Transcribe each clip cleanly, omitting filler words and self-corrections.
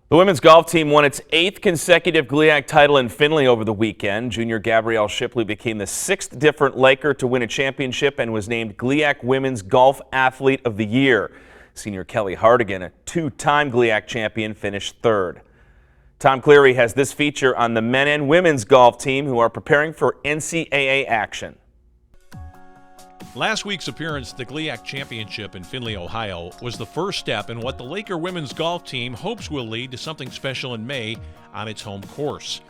The women's golf team won its 8th consecutive GLIAC title in Findlay over the weekend. Junior Gabrielle Shipley became the 6th different Laker to win a championship and was named GLIAC Women's Golf Athlete of the Year. Senior Kelly Hardigan, a two-time GLIAC champion, finished 3rd. Tom Cleary has this feature on the men and women's golf team who are preparing for NCAA action. Last week's appearance at the GLIAC Championship in Findlay, Ohio, was the first step in what the Laker women's golf team hopes will lead to something special in May on its home course.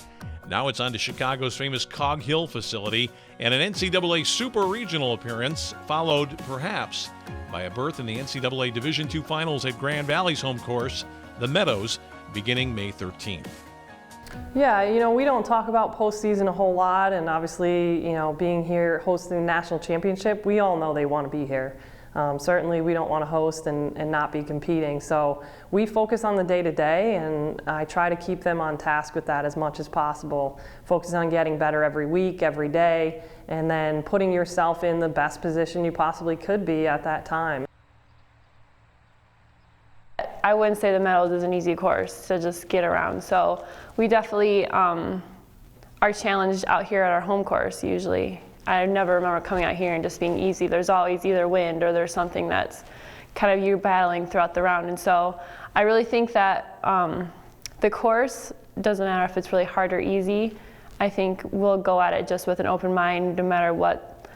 Now it's on to Chicago's famous Cog Hill facility and an NCAA Super Regional appearance, followed perhaps by a berth in the NCAA Division II Finals at Grand Valley's home course, the Meadows, beginning May 13th. Yeah, we don't talk about postseason a whole lot, and obviously, being here hosting the national championship, we all know they want to be here. Certainly, we don't want to host and not be competing. So we focus on the day-to-day, and I try to keep them on task with that as much as possible. Focus on getting better every week, every day, and then putting yourself in the best position you possibly could be at that time. I wouldn't say the Meadows is an easy course to just get around. So we definitely are challenged out here at our home course usually. I never remember coming out here and just being easy. There's always either wind or there's something that's kind of you're battling throughout the round. And so I really think that the course doesn't matter if it's really hard or easy. I think we'll go at it just with an open mind no matter what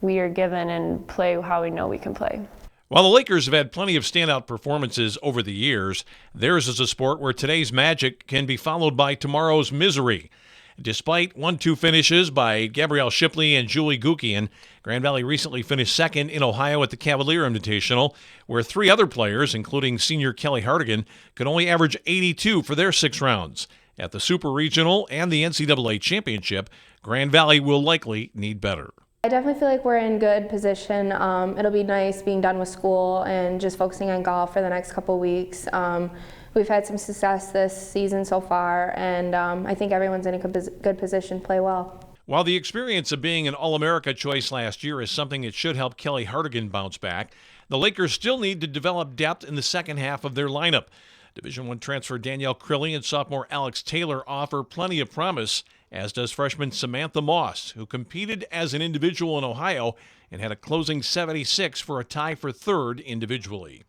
we are given and play how we know we can play. While the Lakers have had plenty of standout performances over the years, theirs is a sport where today's magic can be followed by tomorrow's misery. Despite 1-2 finishes by Gabrielle Shipley and Julie Gukian, Grand Valley recently finished 2nd in Ohio at the Cavalier Invitational, where 3 other players, including senior Kelly Hardigan, could only average 82 for their 6 rounds. At the Super Regional and the NCAA Championship, Grand Valley will likely need better. I definitely feel like we're in good position. It'll be nice being done with school and just focusing on golf for the next couple weeks. We've had some success this season so far, and I think everyone's in a good position to play well. While the experience of being an All-America choice last year is something that should help Kelly Hardigan bounce back, the Lakers still need to develop depth in the second half of their lineup. Division I transfer Danielle Crilly and sophomore Alex Taylor offer plenty of promise, as does freshman Samantha Moss, who competed as an individual in Ohio and had a closing 76 for a tie for 3rd individually.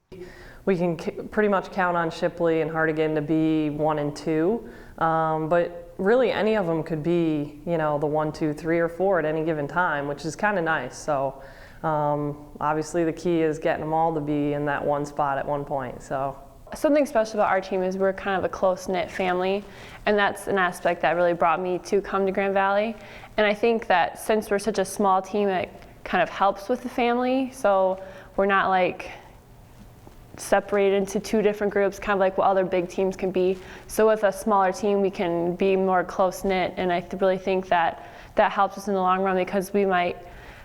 We can pretty much count on Shipley and Hardigan to be 1 and 2, but really any of them could be, the 1, 2, 3, or 4 at any given time, which is kind of nice. So obviously the key is getting them all to be in that one spot at one point. So. Something special about our team is we're kind of a close-knit family, and that's an aspect that really brought me to come to Grand Valley. And I think that since we're such a small team, it kind of helps with the family. So we're not like separated into 2 different groups, kind of like what other big teams can be. So with a smaller team, we can be more close-knit, and I really think that that helps us in the long run because we might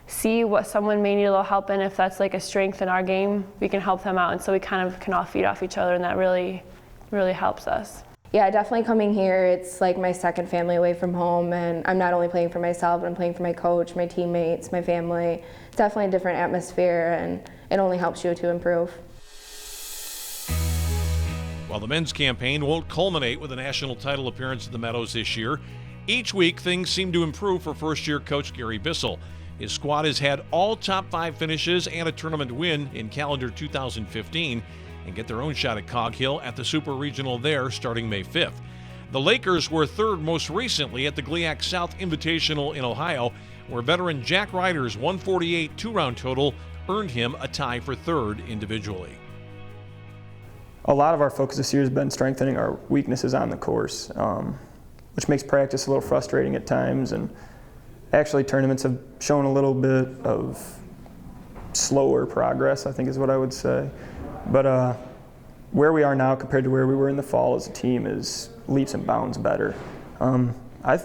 see what someone may need a little help in. If that's like a strength in our game, we can help them out, and so we kind of can all feed off each other, and that really helps us. Yeah, definitely coming here, it's like my second family away from home, and I'm not only playing for myself, but I'm playing for my coach, my teammates, my family. It's definitely a different atmosphere, and it only helps you to improve. While the men's campaign won't culminate with a national title appearance at the Meadows this year, each week things seem to improve for first-year coach Gary Bissell. His squad has had all top 5 finishes and a tournament win in calendar 2015 and get their own shot at Cog Hill at the Super Regional there starting May 5th. The Lakers were 3rd most recently at the GLIAC South Invitational in Ohio, where veteran Jack Ryder's 148 2-round total earned him a tie for 3rd individually. A lot of our focus this year has been strengthening our weaknesses on the course, which makes practice a little frustrating at times, and actually tournaments have shown a little bit of slower progress, I think is what I would say. But where we are now compared to where we were in the fall as a team is leaps and bounds better. I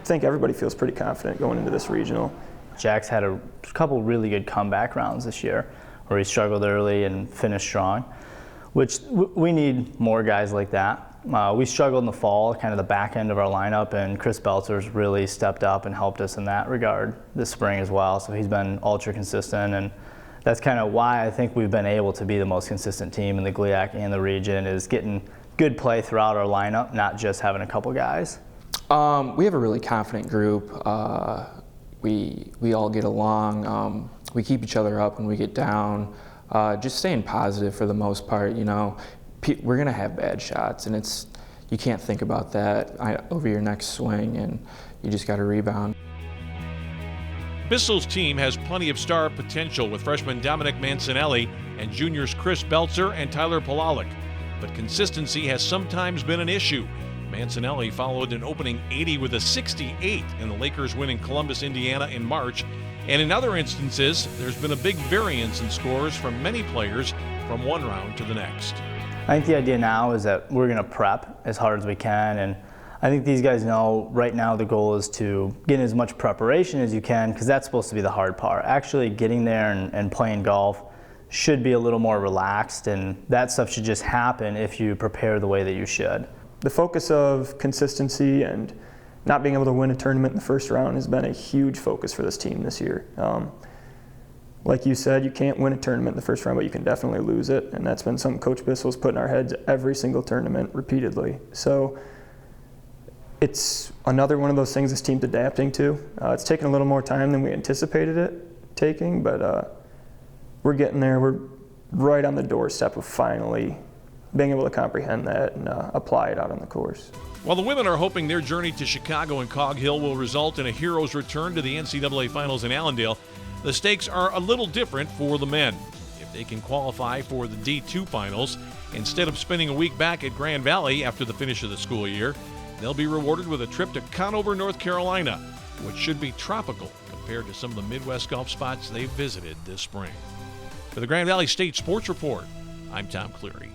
think everybody feels pretty confident going into this regional. Jack's had a couple really good comeback rounds this year where he struggled early and finished strong, which we need more guys like that. We struggled in the fall, kind of the back end of our lineup, and Chris Beltzer's really stepped up and helped us in that regard this spring as well. So he's been ultra consistent, and that's kind of why I think we've been able to be the most consistent team in the GLIAC and the region, is getting good play throughout our lineup, not just having a couple guys? We have a really confident group. We all get along. We keep each other up when we get down. Just staying positive for the most part. You know, we're gonna have bad shots, and you can't think about that over your next swing, and you just got to rebound. Bissell's team has plenty of star potential with freshman Dominic Mancinelli and juniors Chris Belzer and Tyler Polalik, but consistency has sometimes been an issue. Mancinelli followed an opening 80 with a 68 in the Lakers win in Columbus, Indiana in March, and in other instances, there's been a big variance in scores from many players from one round to the next. I think the idea now is that we're going to prep as hard as we can, and I think these guys know right now the goal is to get as much preparation as you can, because that's supposed to be the hard part. Actually getting there and playing golf should be a little more relaxed, and that stuff should just happen if you prepare the way that you should. The focus of consistency and not being able to win a tournament in the first round has been a huge focus for this team this year. Like you said, you can't win a tournament in the first round, but you can definitely lose it, and that's been something Coach Bissell's put in our heads every single tournament repeatedly. So it's another one of those things this team's adapting to. It's taken a little more time than we anticipated it taking, but we're getting there. We're right on the doorstep of finally being able to comprehend that and apply it out on the course. While the women are hoping their journey to Chicago and Cog Hill will result in a hero's return to the NCAA Finals in Allendale, the stakes are a little different for the men. If they can qualify for the D2 Finals, instead of spending a week back at Grand Valley after the finish of the school year, they'll be rewarded with a trip to Conover, North Carolina, which should be tropical compared to some of the Midwest golf spots they've visited this spring. For the Grand Valley State Sports Report, I'm Tom Cleary.